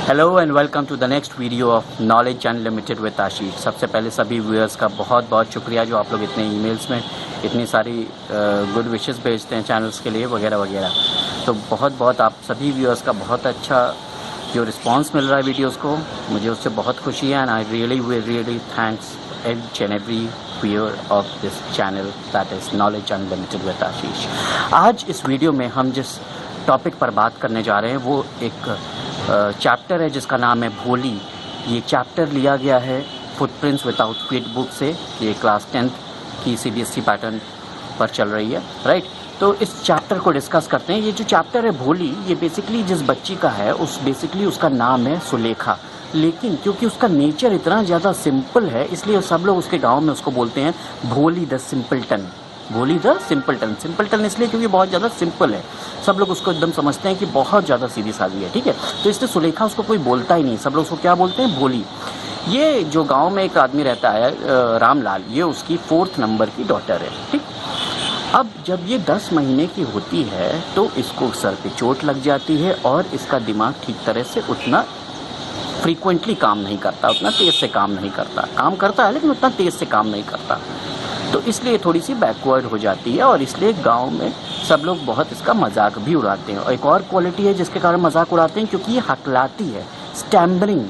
Hello and welcome to the next video of knowledge unlimited with Ashish. सबसे पहले सभी viewers का बहुत बहुत शुक्रिया जो आप लोग इतने ईमेल्स में इतनी सारी गुड विशेस भेजते हैं चैनल्स के लिए वगैरह वगैरह। तो बहुत बहुत आप सभी व्यूअर्स का बहुत अच्छा जो रिस्पांस मिल रहा है वीडियोस को, मुझे उससे बहुत खुशी है and I really thanks each and every viewer of this channel that is knowledge unlimited with आशीष। आज इस वीडियो में हम जिस टॉपिक पर बात करने जा रहे हैं वो एक चैप्टर है जिसका नाम है भोली। ये चैप्टर लिया गया है फुटप्रिंट्स विदाउट फीट बुक से। ये क्लास 10th की CBSE पैटर्न पर चल रही है, राइट। तो इस चैप्टर को डिस्कस करते हैं। ये जो चैप्टर है भोली, ये बेसिकली जिस बच्ची का है उसका नाम है सुलेखा, लेकिन क्योंकि उसका नेचर इतना ज़्यादा सिंपल है इसलिए सब लोग उसके गांव में उसको बोलते हैं भोली द सिंपलटन। भोली द सिंपलटन, सिंपलटन इसलिए क्योंकि बहुत ज़्यादा सिंपल है। सब लोग उसको एकदम समझते हैं कि बहुत ज़्यादा सीधी सादी है, ठीक है। तो इसलिए सुलेखा उसको कोई बोलता ही नहीं, सब लोग उसको क्या बोलते हैं, भोली। ये जो गाँव में एक आदमी रहता है रामलाल, ये उसकी 4th नंबर की डॉटर है, ठीक। अब जब ये 10 महीने की होती है तो इसको सर पे चोट लग जाती है और इसका दिमाग ठीक तरह से उतना फ्रीक्वेंटली काम नहीं करता, उतना तेज़ से काम नहीं करता। काम करता है लेकिन उतना तेज़ से काम नहीं करता, तो इसलिए थोड़ी सी बैकवर्ड हो जाती है और इसलिए गांव में सब लोग बहुत इसका मजाक भी उड़ाते हैं। और एक और क्वालिटी है जिसके कारण मजाक उड़ाते हैं, क्योंकि ये हकलाती है, स्टैमरिंग,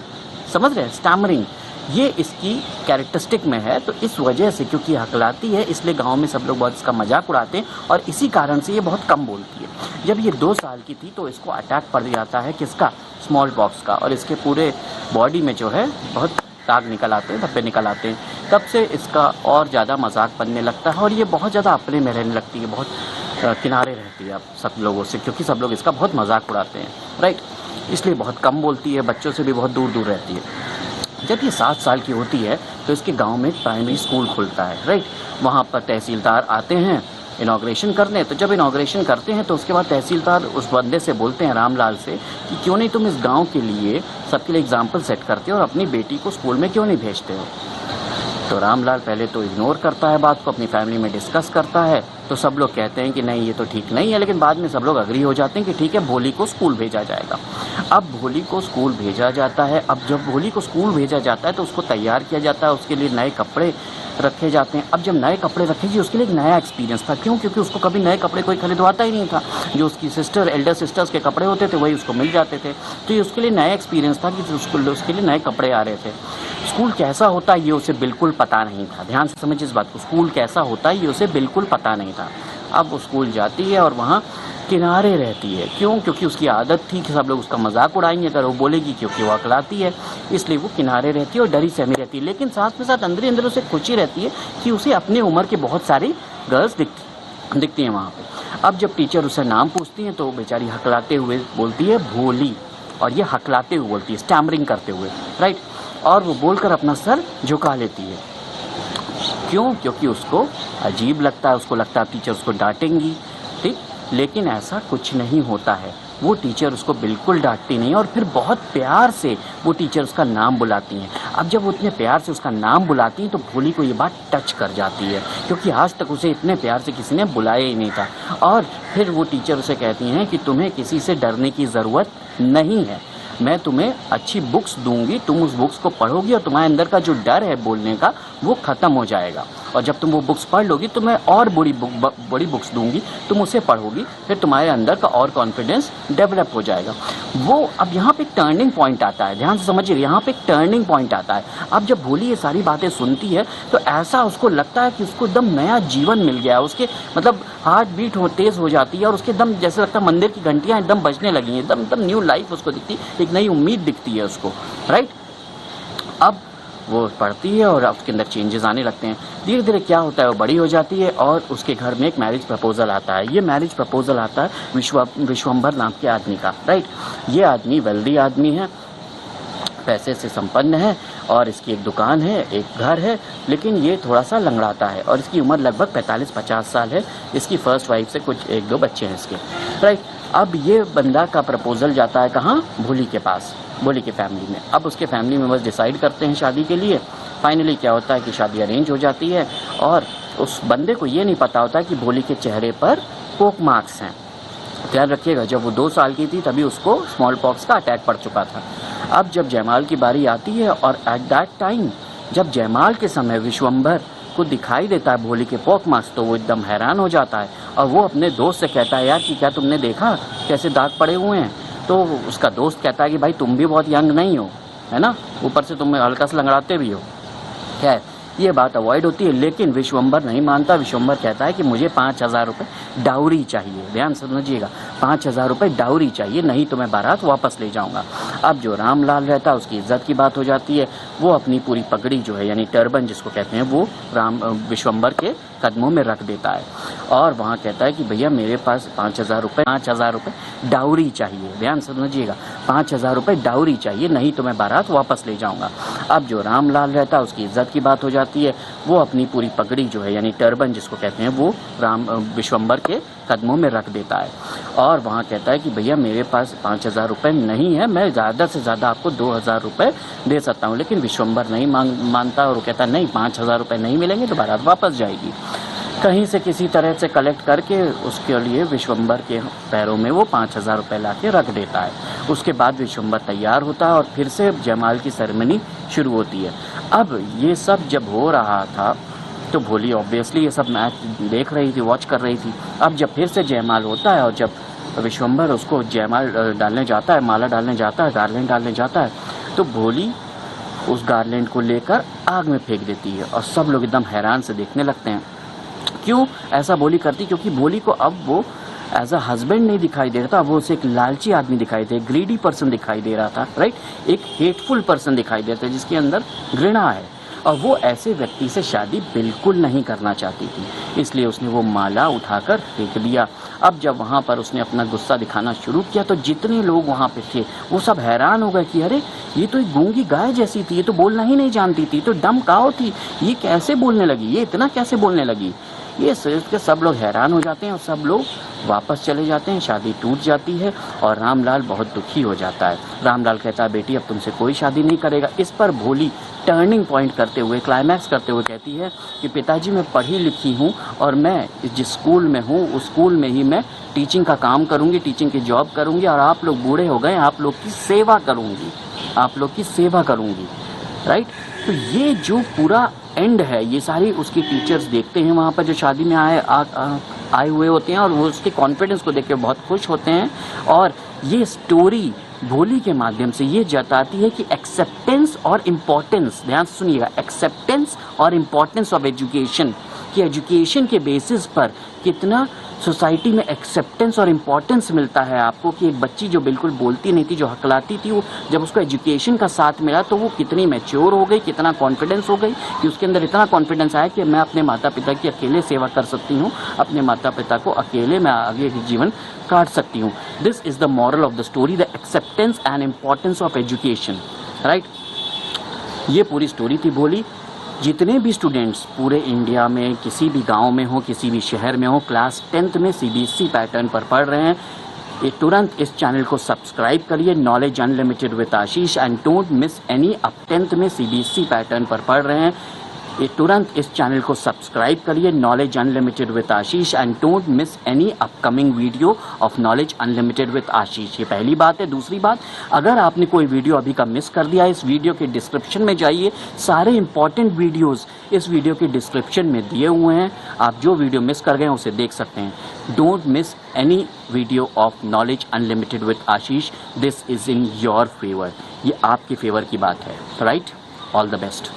समझ रहे हैं, स्टैमरिंग ये इसकी कैरेक्टरिस्टिक में है। तो इस वजह से क्योंकि हकलाती है इसलिए गांव में सब लोग बहुत इसका मजाक उड़ाते हैं और इसी कारण से ये बहुत कम बोलती है। जब ये 2 साल की थी तो इसको अटैक पड़ जाता है किसका, स्मॉल पॉक्स का, और इसके पूरे बॉडी में जो है बहुत दाग निकल आते हैं, धब्बे निकल आते हैं। तब से इसका और ज़्यादा मजाक बनने लगता है और ये बहुत ज़्यादा अपने में रहने लगती है, बहुत किनारे रहती है सब लोगों से, क्योंकि सब लोग इसका बहुत मजाक उड़ाते हैं, राइट। इसलिए बहुत कम बोलती है, बच्चों से भी बहुत दूर दूर रहती है। जब ये 7 साल की होती है तो इसके गांव में एक प्राइमरी स्कूल खुलता है, राइट। वहाँ पर तहसीलदार आते हैं इनॉग्रेशन करने। तो जब इनॉग्रेशन करते हैं तो उसके बाद तहसीलदार उस बंदे से बोलते हैं, रामलाल से, कि क्यों नहीं तुम इस गांव के लिए सबके लिए एग्जाम्पल सेट करते हो और अपनी बेटी को स्कूल में क्यों नहीं भेजते हो। तो रामलाल पहले तो इग्नोर करता है बात को, अपनी फैमिली में डिस्कस करता है। तो सब लोग कहते हैं कि नहीं ये तो ठीक नहीं है, लेकिन बाद में सब लोग अग्री हो जाते हैं कि ठीक है भोली को स्कूल भेजा जाएगा। अब भोली को स्कूल भेजा जाता है। अब जब भोली को स्कूल भेजा जाता है तो उसको तैयार किया जाता है, उसके लिए नए कपड़े रखे जाते हैं। अब जब नए कपड़े रखेगी उसके लिए एक नया एक्सपीरियंस था, क्यों, क्योंकि उसको कभी नए कपड़े कोई खरीदवाता ही नहीं था। जो उसकी एल्डर सिस्टर्स के कपड़े होते थे वही उसको मिल जाते थे। तो ये उसके लिए नया एक्सपीरियंस था कि उसके लिए नए कपड़े आ रहे थे। स्कूल कैसा होता है ये उसे बिल्कुल पता नहीं था। ध्यान से समझिए इस बात को, स्कूल कैसा होता है ये उसे बिल्कुल पता नहीं था। अब वो स्कूल जाती है और वहाँ किनारे रहती है, क्यों, क्योंकि उसकी आदत थी कि सब लोग उसका मजाक उड़ाएंगे अगर वो बोलेगी, क्योंकि वो अकलाती है, इसलिए वो किनारे रहती है और डरी सहमी रहती है। लेकिन साथ में साथ अंदर अंदर उसे खुशी रहती है कि उसे अपने उम्र के बहुत सारी गर्ल्स दिखती हैं वहाँ पे। अब जब टीचर उसे नाम पूछती हैं तो वो बेचारी हकलाते हुए बोलती है भोली, और ये हकलाते हुए बोलती है, स्टैमरिंग करते हुए, राइट। और वो बोलकर अपना सर झुका लेती है, क्यों, क्योंकि उसको अजीब लगता है, उसको लगता है टीचर उसको डांटेंगी, ठीक। लेकिन ऐसा कुछ नहीं होता है, वो टीचर उसको बिल्कुल डांटती नहीं और फिर बहुत प्यार से वो टीचर उसका नाम बुलाती हैं। अब जब वो इतने प्यार से उसका नाम बुलाती हैं तो भोली को ये बात टच कर जाती है, क्योंकि आज तक उसे इतने प्यार से किसी ने बुलाया ही नहीं था। और फिर वो टीचर उसे कहती हैं कि तुम्हें किसी से डरने की ज़रूरत नहीं है, मैं तुम्हें अच्छी बुक्स दूंगी, तुम उस बुक्स को पढ़ोगी और तुम्हारे अंदर का जो डर है बोलने का वो ख़त्म हो जाएगा। और जब तुम वो बुक्स पढ़ लोगी तो मैं और बड़ी बुक्स दूंगी, तुम उसे पढ़ोगी, फिर तुम्हारे अंदर का और कॉन्फिडेंस डेवलप हो जाएगा। वो अब यहाँ पे एक टर्निंग पॉइंट आता है, ध्यान से समझिए, यहाँ पे एक टर्निंग पॉइंट आता है। अब जब भोली ये सारी बातें सुनती है तो ऐसा उसको लगता है कि उसको एकदम नया जीवन मिल गया है। उसके मतलब हार्ट बीट तेज़ हो जाती है और उसके एकदम जैसे लगता है मंदिर की घंटियाँ एकदम बजने लगी हैं, एकदम न्यू लाइफ उसको दिखती है, एक नई उम्मीद दिखती है उसको, राइट। अब वो पढ़ती है और उसके अंदर चेंजेस आने लगते हैं। धीरे धीरे क्या होता है, वो बड़ी हो जाती है और उसके घर में एक मैरिज प्रपोजल आता है। ये मैरिज प्रपोजल आता है विश्वंभर नाम के आदमी का, राइट। ये आदमी वेल्दी आदमी है, पैसे से संपन्न है और इसकी एक दुकान है, एक घर है, लेकिन ये थोड़ा सा लंगड़ाता है और इसकी उम्र लगभग 45-50 साल है। इसकी फर्स्ट वाइफ से कुछ 1-2 बच्चे हैं इसके, राइट। अब ये बंदा का प्रपोजल जाता है कहाँ, भोली के पास, भोली की फैमिली में। अब उसके फैमिली मेंबर्स डिसाइड करते हैं शादी के लिए। फाइनली क्या होता है कि शादी अरेंज हो जाती है और उस बंदे को ये नहीं पता होता कि भोली के चेहरे पर पोक मार्क्स हैं। ध्यान रखिएगा, जब वो 2 साल की थी तभी उसको स्मॉल पॉक्स का अटैक पड़ चुका था। अब जब जयमाल की बारी आती है और एट दैट टाइम जब जयमाल के समय विश्वम्भर को दिखाई देता है भोली के पोक मार्क्स, तो वो एकदम हैरान हो जाता है और वो अपने दोस्त से कहता है यार कि क्या तुमने देखा कैसे दाग पड़े हुए हैं। तो उसका दोस्त कहता है कि भाई तुम भी बहुत यंग नहीं हो, है ना, ऊपर से तुम हल्का सा लंगड़ाते भी हो। खैर ये बात अवॉइड होती है, लेकिन विश्वम्भर नहीं मानता। विश्वम्भर कहता है कि मुझे 5,000 रुपये डाउरी चाहिए, ध्यान समझिएगा, 5,000 रुपये डाउरी चाहिए, नहीं तो मैं बारात वापस ले जाऊंगा। अब जो रामलाल रहता है उसकी इज्जत की बात हो जाती है, वो अपनी पूरी पगड़ी जो है यानी टर्बन जिसको कहते हैं वो विश्वम्भर के कदमों में रख देता है और वहाँ कहता है कि भैया मेरे पास 5,000 रुपये डाउरी चाहिए, ध्यान समझिएगा, 5,000 रुपये डाउरी चाहिए, नहीं तो मैं बारात वापस ले जाऊंगा। अब जो रामलाल रहता है उसकी इज्जत की बात हो जाती है, वो अपनी पूरी पगड़ी जो है यानी टर्बन जिसको कहते हैं वो विश्वम्भर के कदमों में रख देता है और वहाँ कहता है कि भैया मेरे पास 5,000 रुपये नहीं है, मैं ज़्यादा से ज़्यादा आपको 2,000 रुपये दे सकता हूँ। लेकिन विश्वम्भर नहीं मानता और वो कहता है नहीं, 5,000 रुपये नहीं मिलेंगे तो बारात वापस जाएगी। कहीं से किसी तरह से कलेक्ट करके उसके लिए विश्वम्भर के पैरों में वो 5,000 रुपये ला के रख देता है। उसके बाद विश्वम्भर तैयार होता है और फिर से जयमाल की सेरेमनी शुरू होती है। अब ये सब जब हो रहा था तो भोली ऑब्वियसली ये सब मैच देख रही थी, वॉच कर रही थी। अब जब फिर से जयमाल होता है और जब विश्वम्भर उसको जयमाल डालने जाता है, माला डालने जाता है, गार्लैंड डालने जाता है, तो भोली उस गार्लैंड को लेकर आग में फेंक देती है और सब लोग एकदम हैरान से देखने लगते हैं। क्यों ऐसा भोली करती? क्योंकि भोली को अब वो एज अ हस्बैंड नहीं दिखाई दे रहा था, वो उसे एक लालची आदमी दिखाई दे, ग्रीडी पर्सन दिखाई दे रहा था, राइट, एक हेटफुल पर्सन दिखाई देता है जिसके अंदर घृणा है और वो ऐसे व्यक्ति से शादी बिल्कुल नहीं करना चाहती थी, इसलिए उसने वो माला उठाकर फेंक दिया। अब जब वहाँ पर उसने अपना गुस्सा दिखाना शुरू किया तो जितने लोग वहाँ पे थे वो सब हैरान हो गए कि अरे ये तो एक गूंगी गाय जैसी थी, ये तो बोलना ही नहीं जानती थी, तो डम काऊ थी, ये कैसे बोलने लगी, ये इतना कैसे बोलने लगी। ये सोच के सब लोग हैरान हो जाते हैं और सब लोग वापस चले जाते हैं, शादी टूट जाती है और रामलाल बहुत दुखी हो जाता है। रामलाल कहता है बेटी अब तुमसे कोई शादी नहीं करेगा। इस पर भोली टर्निंग पॉइंट करते हुए, क्लाइमैक्स करते हुए कहती है कि पिताजी मैं पढ़ी लिखी हूँ और मैं जिस स्कूल में हूँ उस स्कूल में ही मैं टीचिंग का काम करूँगी, टीचिंग की जॉब करूँगी और आप लोग बूढ़े हो गए, आप लोग की सेवा करूँगी, आप लोग की सेवा करूँगी, राइट। तो ये जो पूरा एंड है ये सारी उसकी टीचर्स देखते हैं वहाँ पर जो शादी में आए हुए होते हैं और वो उसके कॉन्फिडेंस को देख के बहुत खुश होते हैं और ये स्टोरी भोली के माध्यम से ये जताती है कि एक्सेप्टेंस और इम्पोर्टेंस, ध्यान से सुनिएगा, एक्सेप्टेंस और इम्पोर्टेंस ऑफ एजुकेशन, कि एजुकेशन के बेसिस पर कितना सोसाइटी में एक्सेप्टेंस और इम्पोर्टेंस मिलता है आपको, कि एक बच्ची जो बिल्कुल बोलती नहीं थी, जो हकलाती थी, वो जब उसको एजुकेशन का साथ मिला तो वो कितनी मैच्योर हो गई, कितना कॉन्फिडेंस हो गई कि उसके अंदर इतना कॉन्फिडेंस आया कि मैं अपने माता पिता की अकेले सेवा कर सकती हूँ, अपने माता पिता को अकेले मैं आगे की जीवन काट सकती हूँ। This is the moral of the story, the acceptance and importance of education, right. ये पूरी स्टोरी थी भोली। जितने भी स्टूडेंट्स पूरे इंडिया में किसी भी गांव में हो, किसी भी शहर में हो, क्लास 10th में CBSE पैटर्न पर पढ़ रहे हैं, ये तुरंत इस चैनल को सब्सक्राइब करिए, knowledge unlimited with Ashish, and don't miss any. अब 10th में CBSE पैटर्न पर पढ़ रहे हैं, ये तुरंत इस चैनल को सब्सक्राइब करिए, knowledge unlimited with Ashish, and don't miss any upcoming video of knowledge unlimited with Ashish. ये पहली बात है। दूसरी बात, अगर आपने कोई वीडियो अभी का मिस कर दिया, इस वीडियो के डिस्क्रिप्शन में जाइए, सारे इंपॉर्टेंट वीडियोस इस वीडियो के डिस्क्रिप्शन में दिए हुए हैं, आप जो वीडियो मिस कर गए हैं उसे देख सकते हैं। Don't miss any video of knowledge unlimited with Ashish, this is in your favour, ये आपके फेवर की बात है, राइट। All the best.